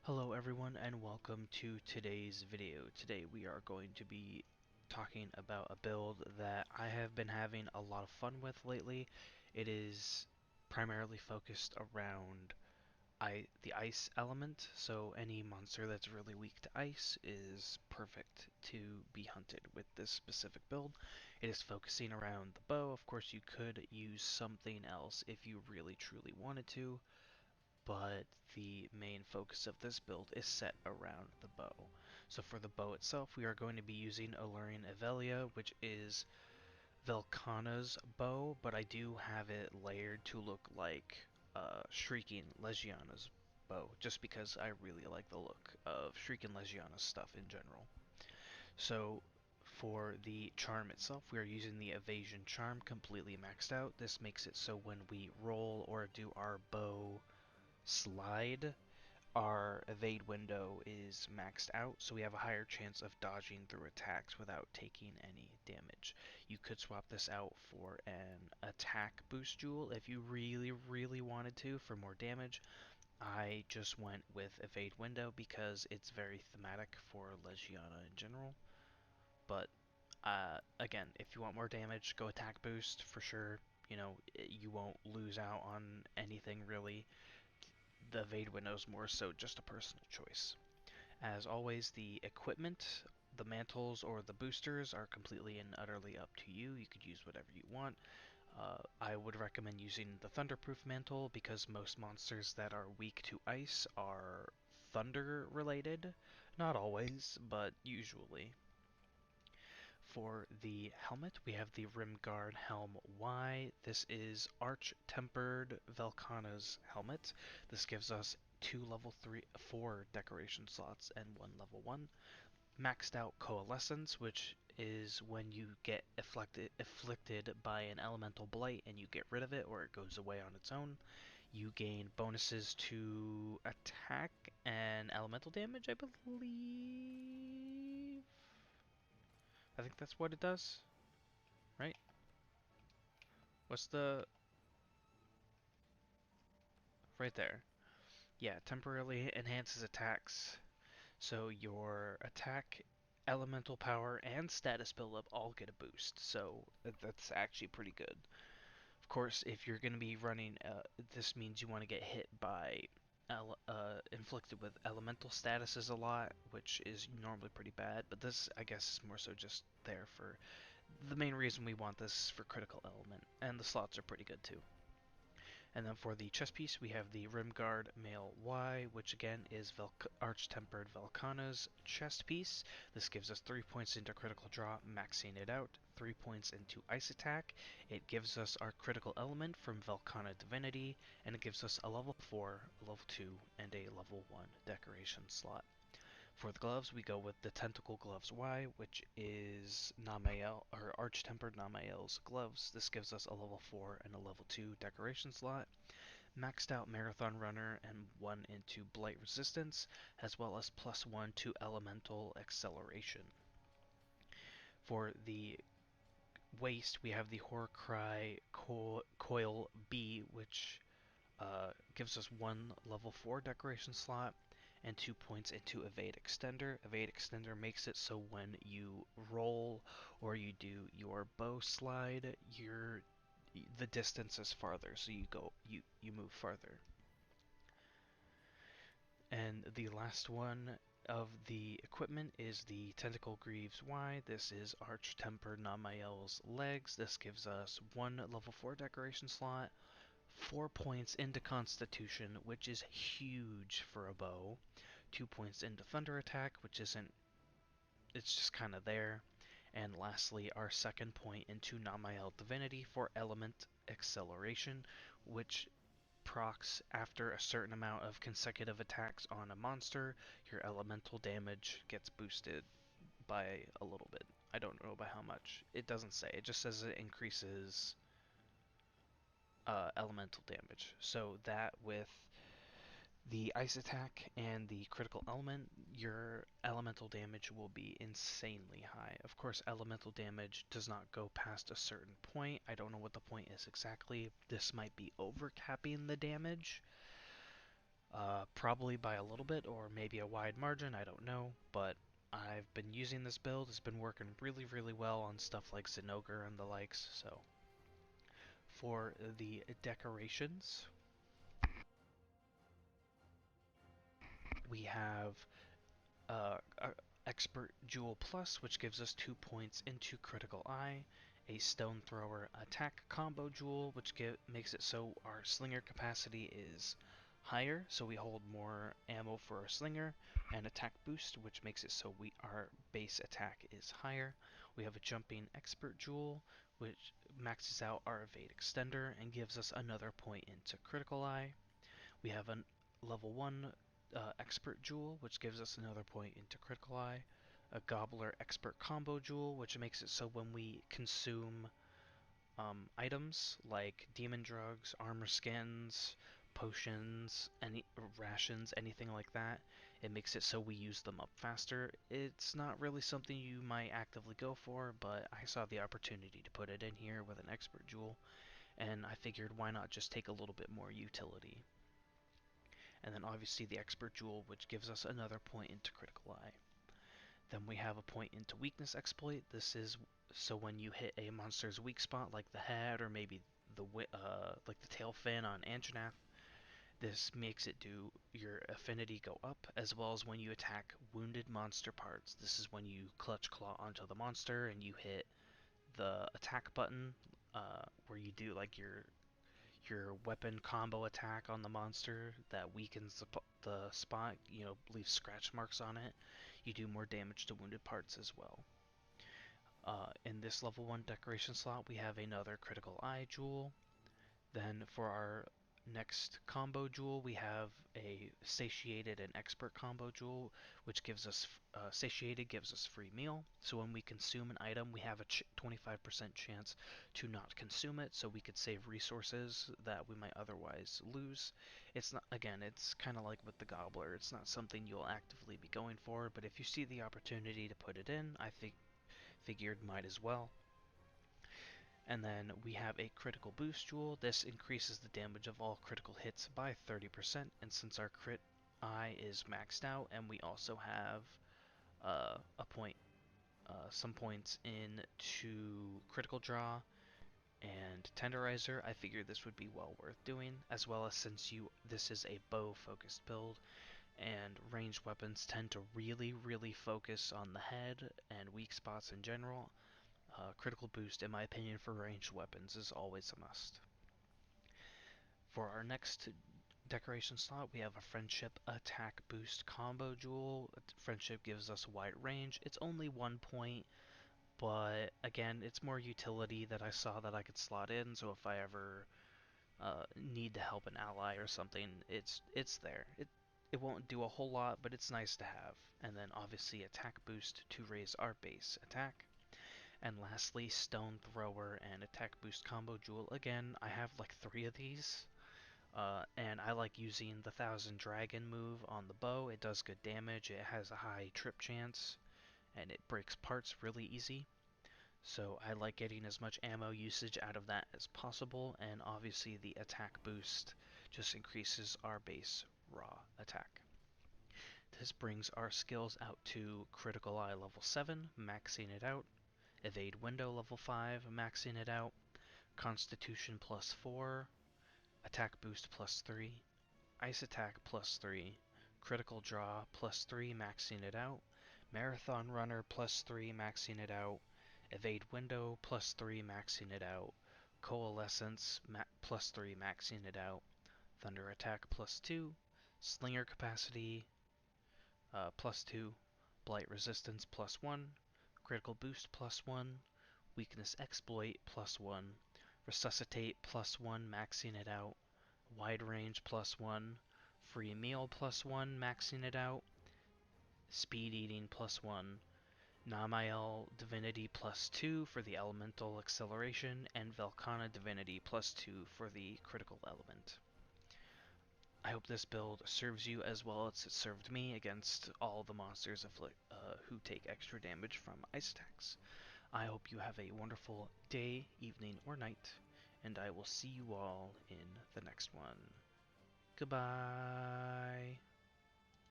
Hello everyone and welcome to today's video. Today we are going to be talking about a build that I have been having a lot of fun with lately. It is primarily focused around the ice element, so any monster that's really weak to ice is perfect to be hunted with this specific build. It is focusing around the bow. Of course you could use something else if you really truly wanted to, but the main focus of this build is set around the bow. So for the bow itself, we are going to be using Alluring Avelia, which is Velkhana's bow, but I do have it layered to look like Shrieking Legiana'S bow, just because I really like the look of Shrieking Legiana'S stuff in general. So for the charm itself, we are using the evasion charm completely maxed out. This makes it so when we roll or do our bow slide, our evade window is maxed out, so we have a higher chance of dodging through attacks without taking any damage. You could swap this out for an attack boost jewel if you really wanted to for more damage. I just went with evade window because it's very thematic for Legiana in general. But again, if you want more damage, go attack boost for sure. You know, you won't lose out on anything really. The evade window is more so just a personal choice. As always, the equipment, the mantles or the boosters are completely and utterly up to you. You could use whatever you want. I would recommend using the Thunderproof Mantle because most monsters that are weak to ice are thunder related. Not always, but usually. For the helmet, we have the Rimguard Helm Y. This is Arch-Tempered Velkhana's helmet. This gives us 2 level 4 decoration slots and 1 level 1. Maxed out Coalescence, which is when you get afflicted by an elemental blight and you get rid of it or it goes away on its own. You gain bonuses to attack and elemental damage, I believe. I think that's what it does, right? What's the... right there. Yeah, temporarily enhances attacks. So your attack, elemental power, and status buildup all get a boost. So that's actually pretty good. Of course, if you're going to be running, this means you want to get hit by inflicted with elemental statuses a lot, which is normally pretty bad. But this, I guess, is more so just there for the main reason we want this for critical element, and the slots are pretty good too. And then for the chest piece, we have the Rimguard Male Y, which again is Arch-Tempered Velkhana's chest piece. This gives us 3 points into critical draw, maxing it out, 3 points into ice attack. It gives us our critical element from Velkhana Divinity, and it gives us a level 4, a level 2, and a level 1 decoration slot. For the gloves, we go with the Tentacle Gloves Y, which is Namael, or Arch-Tempered Namael's gloves. This gives us a level 4 and a level 2 decoration slot. Maxed out Marathon Runner and 1 into Blight Resistance, as well as +1 to Elemental Acceleration. For the waist, we have the Horcry Coil B, which gives us 1 level 4 decoration slot and 2 points into Evade Extender. Evade Extender makes it so when you roll or you do your bow slide, the distance is farther, so you move farther. And the last one of the equipment is the Tentacle Greaves Y. This is Arch-Tempered Namael's legs. This gives us 1 level 4 decoration slot, 4 points into Constitution, which is huge for a bow, 2 points into Thunder Attack, which isn't, it's just kind of there, and lastly our second point into Namael Divinity for Element Acceleration, which procs after a certain amount of consecutive attacks on a monster. Your elemental damage gets boosted by a little bit. I don't know by how much. It doesn't say. It just says it increases elemental damage. So that with the ice attack and the critical element, your elemental damage will be insanely high. Of course, elemental damage does not go past a certain point. I don't know what the point is exactly. This might be overcapping the damage, Probably by a little bit or maybe a wide margin, I don't know, but I've been using this build. It's been working really, really well on stuff like Zinogre and the likes. So for the decorations, we have Expert Jewel Plus, which gives us 2 points into Critical Eye, a Stone Thrower Attack Combo Jewel, which makes it so our Slinger capacity is higher, so we hold more ammo for our Slinger, and Attack Boost, which makes it so our base attack is higher. We have a Jumping Expert Jewel, which maxes out our Evade Extender and gives us another point into Critical Eye. We have a level 1 Expert Jewel, which gives us another point into Critical Eye. A Gobbler Expert Combo Jewel, which makes it so when we consume items like demon drugs, armor skins, potions, any rations, anything like that, it makes it so we use them up faster. It's not really something you might actively go for, but I saw the opportunity to put it in here with an Expert Jewel, and I figured why not just take a little bit more utility. And then obviously the Expert Jewel, which gives us another point into Critical Eye. Then we have a point into Weakness Exploit. This is so when you hit a monster's weak spot, like the head or maybe like the tail fin on Anjanath, this makes it do your affinity go up, as well as when you attack wounded monster parts. This is when you clutch claw onto the monster and you hit the attack button, where you do like your weapon combo attack on the monster that weakens the spot, leaves scratch marks on it. You do more damage to wounded parts as well. In this level 1 decoration slot, we have another Critical Eye Jewel. Then for our next combo jewel, we have a Satiated and Expert combo jewel, which gives us Satiated gives us free meal. So when we consume an item, we have a 25% chance to not consume it, so we could save resources that we might otherwise lose. It's not, again, it's kind of like with the Gobbler. It's not something you'll actively be going for, but if you see the opportunity to put it in, I figured might as well. And then we have a critical boost jewel. This increases the damage of all critical hits by 30%, and since our crit eye is maxed out, and we also have some points into critical draw and tenderizer, I figured this would be well worth doing, as well as since this is a bow focused build, and ranged weapons tend to really, really focus on the head and weak spots in general. Critical boost, in my opinion, for ranged weapons is always a must. For our next decoration slot, we have a Friendship Attack Boost combo jewel. Friendship gives us wide range. It's only 1 point, but again, it's more utility that I saw that I could slot in, so if I ever need to help an ally or something, it's there. It won't do a whole lot, but it's nice to have. And then obviously Attack Boost to raise our base attack. And lastly, Stone Thrower and Attack Boost combo jewel. Again, I have like 3 of these, and I like using the Thousand Dragon move on the bow. It does good damage, it has a high trip chance, and it breaks parts really easy. So I like getting as much ammo usage out of that as possible, and obviously the Attack Boost just increases our base raw attack. This brings our skills out to Critical Eye level 7, maxing it out. Evade Window level 5, maxing it out. Constitution plus 4. Attack Boost plus 3. Ice Attack plus 3. Critical Draw plus 3, maxing it out. Marathon Runner plus 3, maxing it out. Evade Window plus 3, maxing it out. Coalescence plus 3, maxing it out. Thunder Attack plus 2. Slinger Capacity plus 2. Blight Resistance plus 1. Critical Boost plus 1. Weakness Exploit plus 1. Resuscitate plus 1, maxing it out. Wide Range plus 1. Free Meal plus 1, maxing it out. Speed Eating plus 1. Namael Divinity plus 2 for the Elemental Acceleration, and Velkhana Divinity plus 2 for the Critical Element. I hope this build serves you as well as it served me against all the monsters who take extra damage from ice attacks. I hope you have a wonderful day, evening, or night, and I will see you all in the next one. Goodbye.